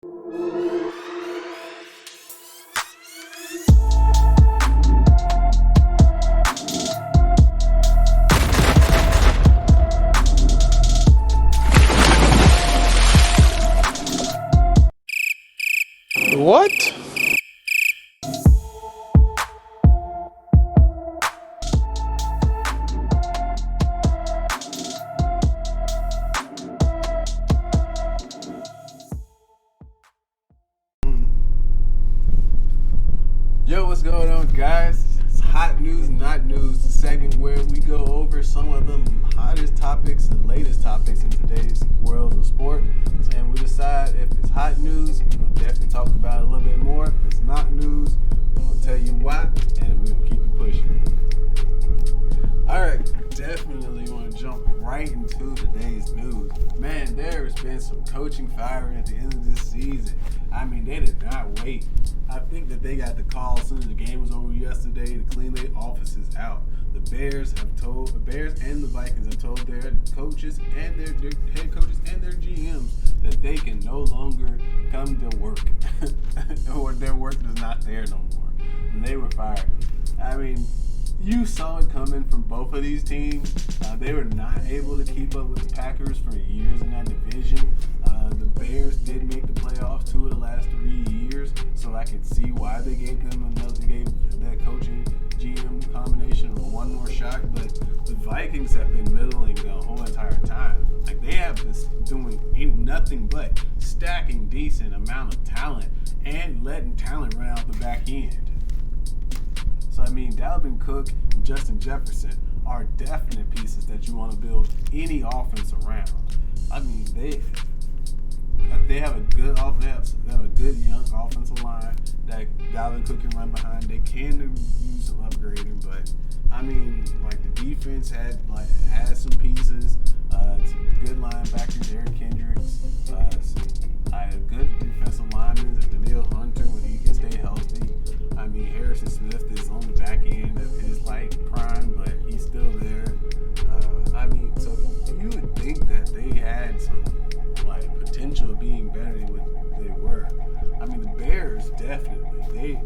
What? Yo, what's going on, guys? It's Hot News, Not News, the segment where we go over some of the hottest topics and latest topics in today's world of sport. And we decide if it's hot news, we're going to definitely talk about it a little bit more. If it's not news, we're going to tell you why, and we're going to keep it pushing. Alright, definitely want to jump right into today's news. Man, there has been some coaching firing at the end of this season. I mean, they did not wait. I think that they got the call as soon as the game was over yesterday to clean their offices out. The Bears and the Vikings have told their coaches and their head coaches and their GMs that they can no longer come to work, or their work is not there no more, and they were fired. I mean, you saw it coming from both of these teams. They were not able to keep up with the Packers for years in that division. The Bears did make the playoffs 2 of the last 3 years, so I could see why they gave that coaching GM combination one more shot. But the Vikings have been middling the whole entire time. Like, they have been doing nothing but stacking decent amount of talent and letting talent run out the back end. So, I mean, Dalvin Cook and Justin Jefferson are definite pieces that you want to build any offense around. I mean, they have a good offense. They have a good young offensive line that Dalvin Cook can run behind. They can use some upgrading, but I mean, like, the defense had some pieces. Some good linebackers, Eric Kendricks. I had good defensive linemen, Daniil Hunter when he can stay healthy. I mean, Harrison Smith is on the back end of his prime, but he's still there. I mean, so you would think that they had some potential of being better than what they were. I mean, the Bears definitely.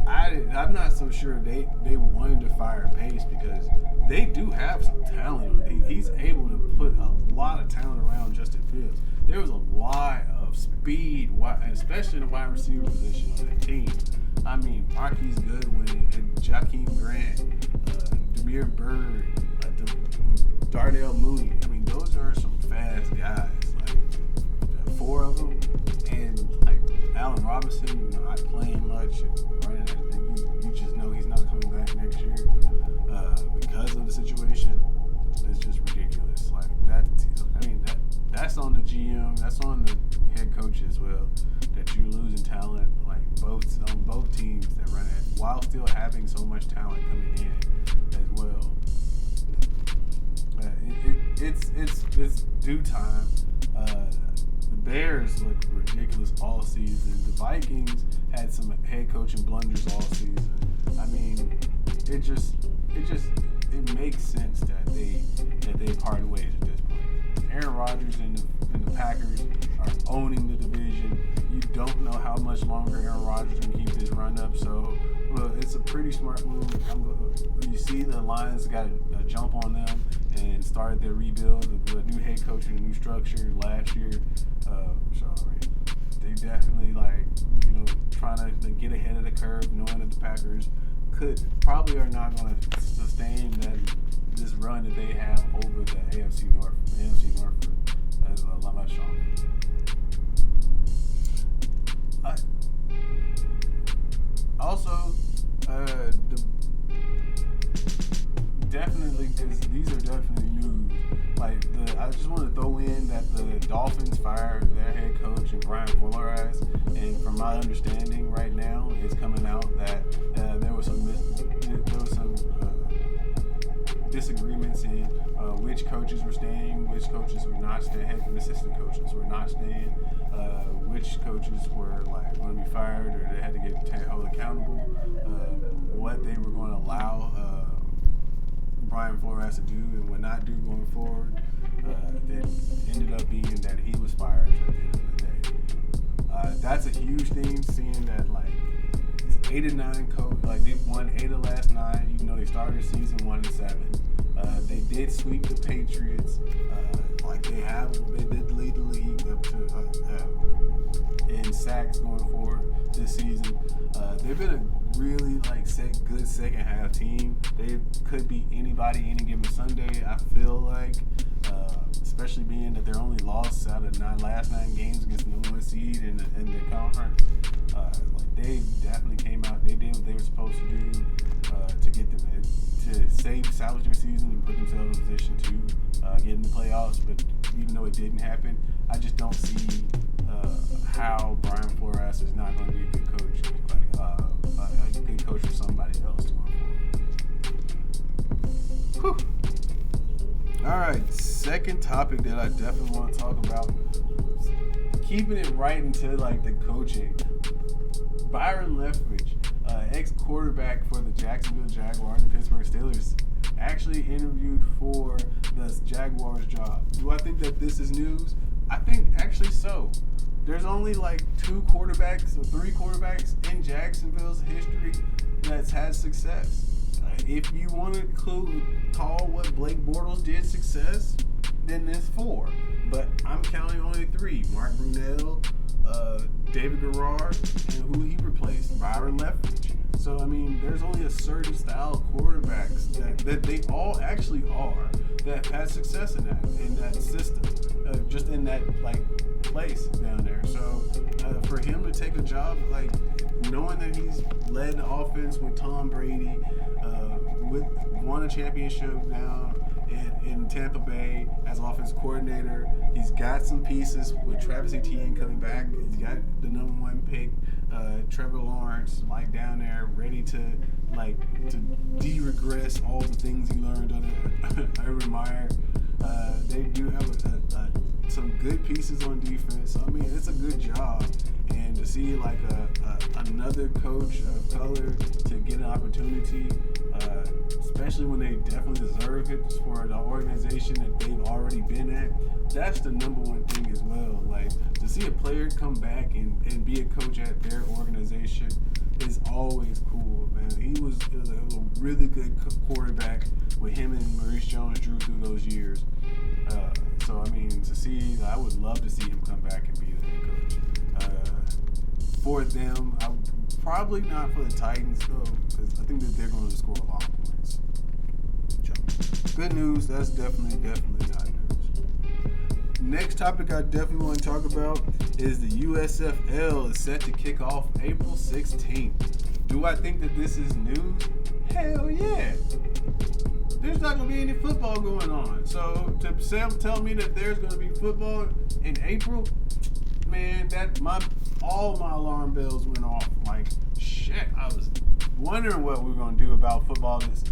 I'm not so sure they wanted to fire Pace because they do have some talent. He's able to put a lot of talent around Justin Fields. There was a lot of speed, especially in the wide receiver position on the team. I mean, Marquise Goodwin and Jakeem Grant, Demir Bird, Darnell Mooney. I mean, those are some fast guys. 4 of them, and Allen Robinson not playing much and running. You just know he's not coming back next year because of the situation. It's just ridiculous. That's on the GM. That's on the head coach as well. That you're losing talent on both teams that run it while still having so much talent coming in as well. It's due time. The Bears look ridiculous all season. The Vikings had some head coaching blunders all season. I mean, it makes sense that they parted ways at this point. Aaron Rodgers and the Packers are owning the division. You don't know how much longer Aaron Rodgers can keep this run up. So, well, it's a pretty smart move. You see the Lions got a jump on them and started their rebuild with a new head coach and a new structure last year. They definitely trying to get ahead of the curve, knowing that the Packers probably are not going to sustain this run that they have over the AFC North. The AFC North is a lot much stronger. Definitely, because these are definitely news. I just want to throw in that the Dolphins fired their head coach and Brian Flores, and from my understanding right now, it's coming out that there was some disagreements in which coaches were staying, which coaches were not staying, and assistant coaches were not staying, which coaches were going to be fired or they had to get held accountable, what they were going to allow Brian Flores to do and would not do going forward. That ended up being that he was fired at the end of the day. That's a huge thing, seeing that like these 8-9 coach, like they've won 8 of the last 9, even though they started the season 1-7. They did sweep the Patriots. They did lead the league up to in sacks going forward this season. They've been a really good second half team. They could beat anybody any given Sunday. I feel like, especially being that they're only lost out of last 9 games against the number 1 seed in the conference. They definitely came out. They did what they were supposed to do to get them to salvage their season and put themselves in a position to get in the playoffs. But even though it didn't happen, I just don't see how Brian Flores is not going to be a good coach, a good coach for somebody else going forward. Whew. All right, second topic that I definitely want to talk about, keeping it right into like the coaching. Byron Leftwich, ex-quarterback for the Jacksonville Jaguars and Pittsburgh Steelers, actually interviewed for the Jaguars job. Do I think that this is news? I think actually so. There's only like 2 quarterbacks or 3 quarterbacks in Jacksonville's history that's had success. If you want to call what Blake Bortles did success, then it's 4. But I'm counting only 3. Mark Brunell, David Garrard, and who he replaced, Byron Leftwich. So, I mean, there's only a certain style of quarterbacks that they all actually are that have had success in that system, just in that, like, place down there. So, for him to take a job, like, knowing that he's led the offense with Tom Brady, won a championship now in Tampa Bay as offense coordinator. He's got some pieces with Travis Etienne coming back. He's got the number 1 pick, Trevor Lawrence, like down there, ready to de-regress all the things he learned under Urban Meyer. They do have some good pieces on defense. So, I mean, it's a good job. And to see like another coach of color to get an opportunity, especially when they definitely deserve it for the organization that they've already been at, that's the number 1 thing as well. Like, to see a player come back and be a coach at their organization is always cool, man. He was a really good quarterback with him and Maurice Jones-Drew through those years. So, I mean, I would love to see him come back and be the head coach. For them, probably not for the Titans, though, because I think that they're going to score a lot of points. Good news, that's definitely not news. Next topic I definitely want to talk about is the USFL is set to kick off April 16th. Do I think that this is news? Hell yeah. There's not going to be any football going on. So to tell me that there's going to be football in April, man, all my alarm bells went off. Like, shit, I was wondering what we were going to do about football this,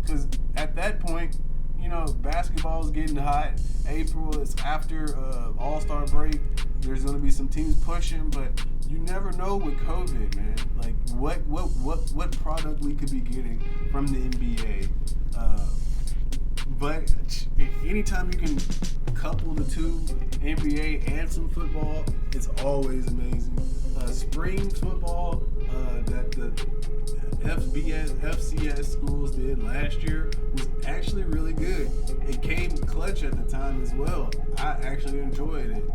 because at that point, you know, basketball is getting hot. April is after All-Star break. There's going to be some teams pushing, but you never know with COVID, man. Like, what product we could be getting from the NBA. But anytime you can couple the two, NBA and some football, it's always amazing. Spring football that the FCS schools did last year was actually really good. It came clutch at the time as well. I actually enjoyed it,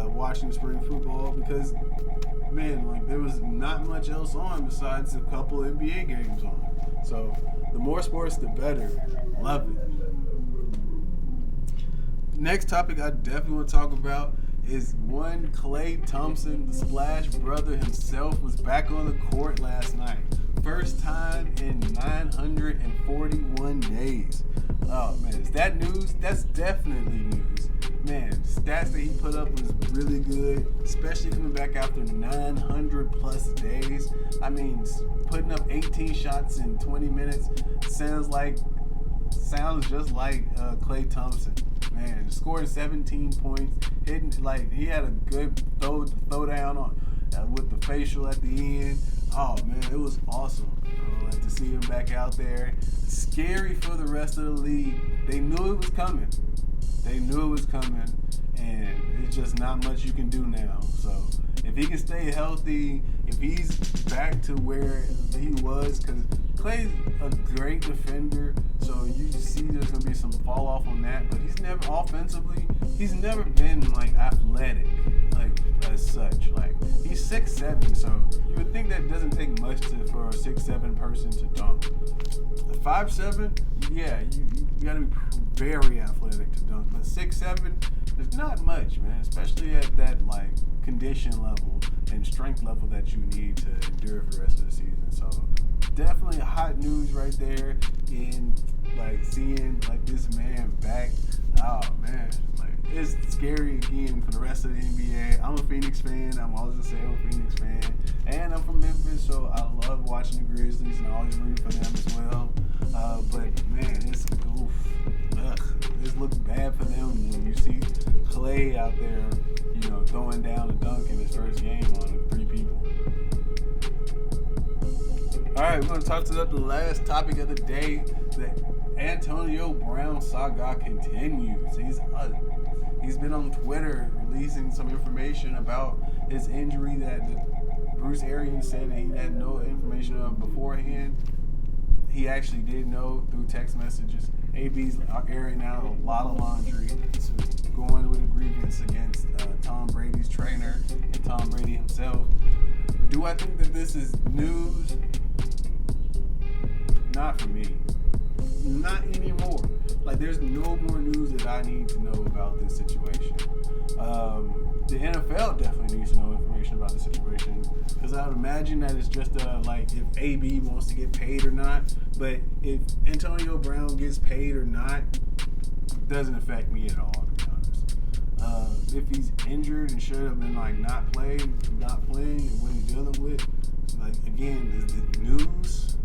watching spring football, because, man, like, there was not much else on besides a couple NBA games on. So the more sports, the better. Love it. Next topic I definitely want to talk about is one Klay Thompson, the Splash Brother himself, was back on the court last night. First time in 941 days. Oh, man, is that news? That's definitely news. Man, stats that he put up was really good, especially coming back after 900 plus days. I mean, putting up 18 shots in 20 minutes sounds just like Klay Thompson. Man, scored 17 points, hitting, like, he had a good throw down on with the facial at the end. Oh man, it was awesome. Like, to see him back out there. Scary for the rest of the league. They knew it was coming. And it's just not much you can do now. So If he can stay healthy, if he's back to where he was, because Clay's a great defender, so you see there's gonna be some fall off on that. But he's never offensively, he's never been like athletic, like as such. Like he's 6'7", so you would think that doesn't take much for a 6'7" person to dunk. 5'7", yeah, you gotta be very athletic to dunk. But 6'7", there's not much, man, especially at that like condition level and strength level that you need to endure for the rest of the season. So definitely hot news right there in like seeing like this man back. Oh man, like it's scary again for the rest of the NBA. I'm a Phoenix fan. I'm always gonna say I'm a Phoenix fan, and I'm from Memphis, so I love watching the Grizzlies and I always root for them as well. But man, it's it looks bad for them when you see Clay out there, you know, throwing down a dunk in his first game on 3 people. All right, we're going to talk about the last topic of the day. The Antonio Brown saga continues. He's been on Twitter releasing some information about his injury that Bruce Arians said that he had no information of beforehand. He actually did know through text messages. AB's airing out a lot of laundry, so going with a grievance against Tom Brady's trainer and Tom Brady himself. Do I think that this is news? Not for me. Not anymore. Like, there's no more news that I need to know about this situation. The NFL definitely needs to know information about the situation, because I would imagine that it's just like if AB wants to get paid or not. But if Antonio Brown gets paid or not, it doesn't affect me at all, to be honest. If he's injured and should have been like not playing and what he's dealing with, like again, is the news?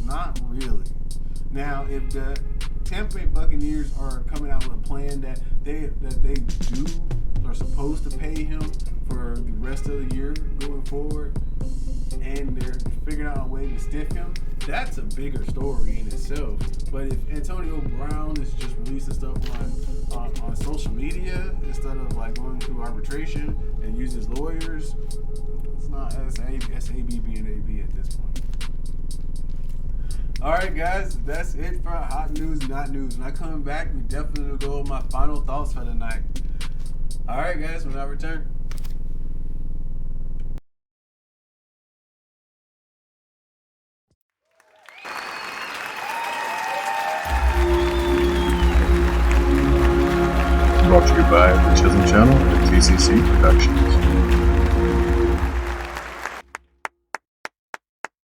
Not really. Now, if the Tampa Bay Buccaneers are coming out with a plan that they are supposed to pay him for the rest of the year going forward, and they're figuring out a way to stiff him, that's a bigger story in itself. But if Antonio Brown is just releasing stuff on social media instead of like going through arbitration and uses lawyers, it's not SAB being AB at this point. All right, guys, that's it for hot news, not news. When I come back, we definitely will go over my final thoughts for the night. All right, guys, when I return. Brought to you by the Chism Channel and TCC Productions.